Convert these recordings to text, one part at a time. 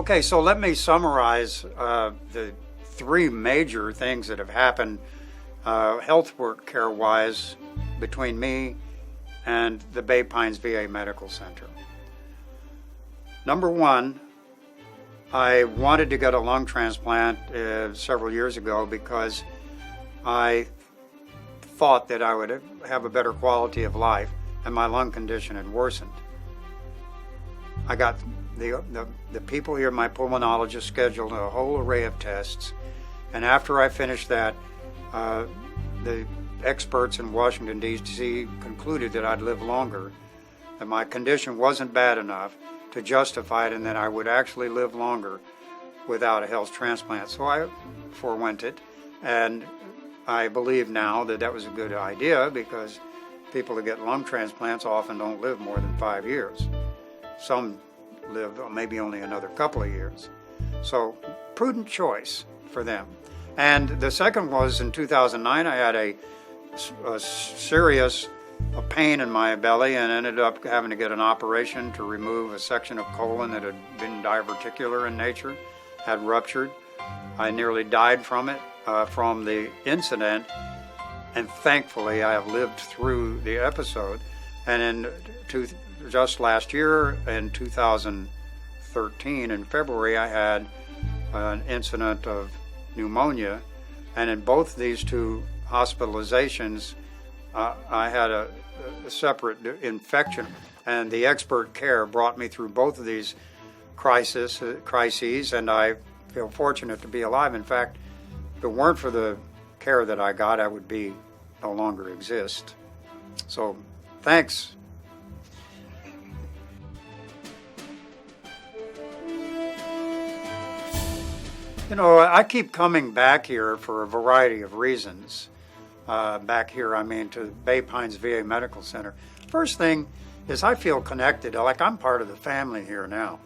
Okay, so let me summarize the three major things that have happened health care-wise between me and the Bay Pines VA Medical Center. Number one, I wanted to get a lung transplant several years ago because I thought that I would have a better quality of life, and my lung condition had worsened. I got the people here, my pulmonologist, scheduled a whole array of tests, and after I finished that, the experts in Washington, D.C. concluded that I'd live longer, that my condition wasn't bad enough to justify it, and that I would actually live longer without a health transplant. So I forewent it, and I believe now that that was a good idea because people that get lung transplants often don't live more than 5 years. Some live maybe only another couple of years. So prudent choice for them. And the second was in 2009, I had a serious pain in my belly and ended up having to get an operation to remove a section of colon that had been diverticular in nature, had ruptured. I nearly died from it, from the incident, and thankfully I have lived through the episode. And just last year, in 2013, in February, I had an incident of pneumonia, and in both these two hospitalizations, I had a separate infection, and the expert care brought me through both of these crises, and I feel fortunate to be alive. In fact, if it weren't for the care that I got, I would no longer exist. So, thanks. You know, I keep coming back here for a variety of reasons. Back here, I mean, to Bay Pines VA Medical Center. First thing is I feel connected, like I'm part of the family here now.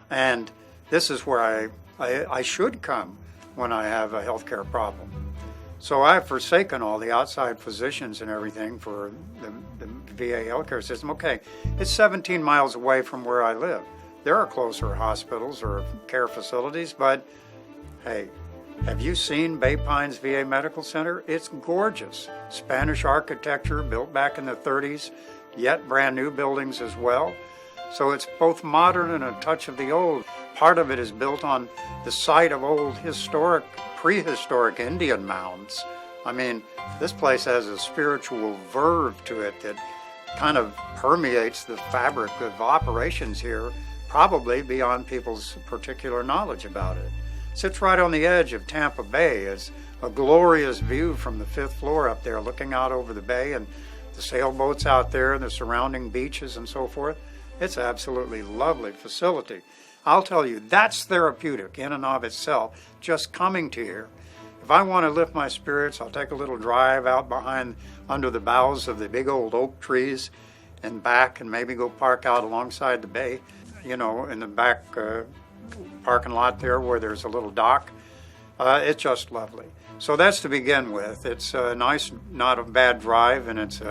And this is where I should come when I have a healthcare problem. So I've forsaken all the outside physicians and everything for the VA healthcare system. Okay, it's 17 miles away from where I live. There are closer hospitals or care facilities, but hey, have you seen Bay Pines VA Medical Center? It's gorgeous. Spanish architecture built back in the 30s, yet brand new buildings as well. So it's both modern and a touch of the old. Part of it is built on the site of old prehistoric Indian mounds. I mean, this place has a spiritual verve to it that kind of permeates the fabric of operations here, probably beyond people's particular knowledge about it. Sits right on the edge of Tampa Bay. It's a glorious view from the 5th floor up there, looking out over the bay and the sailboats out there and the surrounding beaches and so forth. It's an absolutely lovely facility. I'll tell you, that's therapeutic in and of itself, just coming to here. If I want to lift my spirits, I'll take a little drive out under the boughs of the big old oak trees and back, and maybe go park out alongside the bay, you know, in the back parking lot there where there's a little dock. It's just lovely. So that's to begin with. It's a nice, not a bad drive, and it's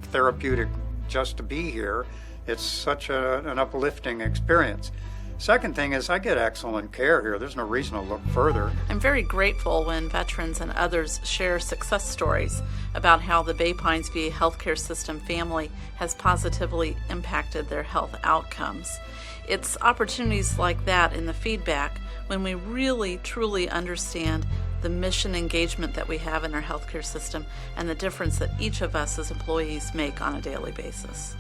therapeutic just to be here. It's such an uplifting experience. Second thing is I get excellent care here. There's no reason to look further. I'm very grateful when veterans and others share success stories about how the Bay Pines VA healthcare system family has positively impacted their health outcomes. It's opportunities like that in the feedback when we really, truly understand the mission engagement that we have in our healthcare system and the difference that each of us as employees make on a daily basis.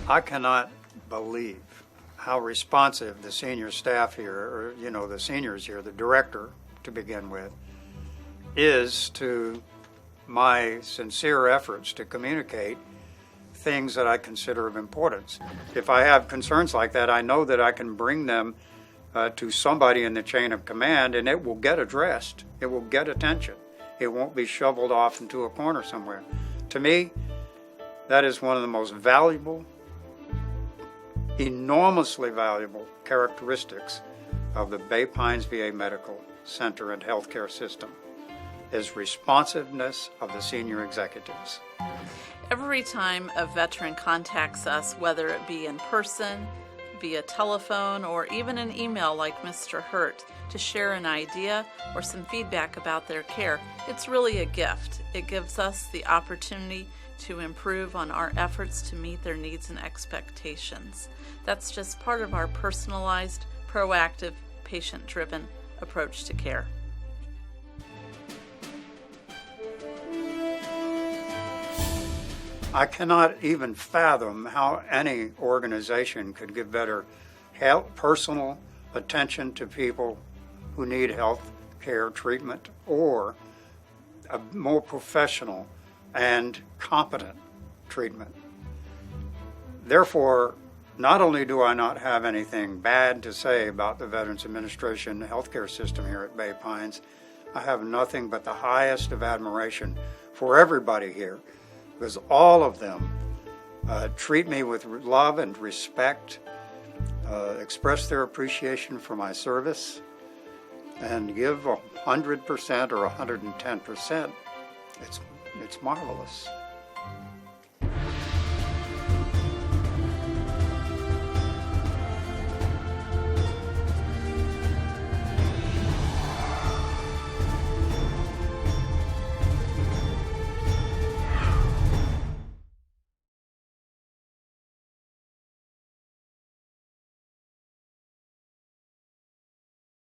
I cannot believe how responsive the senior staff here, or, you know, the seniors here, the director to begin with, is to my sincere efforts to communicate things that I consider of importance. If I have concerns like that, I know that I can bring them to somebody in the chain of command, and it will get addressed. It will get attention. It won't be shoveled off into a corner somewhere. To me, that is one of the most valuable, enormously valuable characteristics of the Bay Pines VA Medical Center and healthcare system. is responsiveness of the senior executives. Every time a veteran contacts us, whether it be in person, via telephone, or even an email like Mr. Hurt, to share an idea or some feedback about their care, it's really a gift. It gives us the opportunity to improve on our efforts to meet their needs and expectations. That's just part of our personalized, proactive, patient-driven approach to care. I cannot even fathom how any organization could give better personal attention to people who need health care treatment, or a more professional and competent treatment. Therefore, not only do I not have anything bad to say about the Veterans Administration healthcare system here at Bay Pines, I have nothing but the highest of admiration for everybody here, because all of them treat me with love and respect, express their appreciation for my service, and give 100% or 110%. It's marvelous.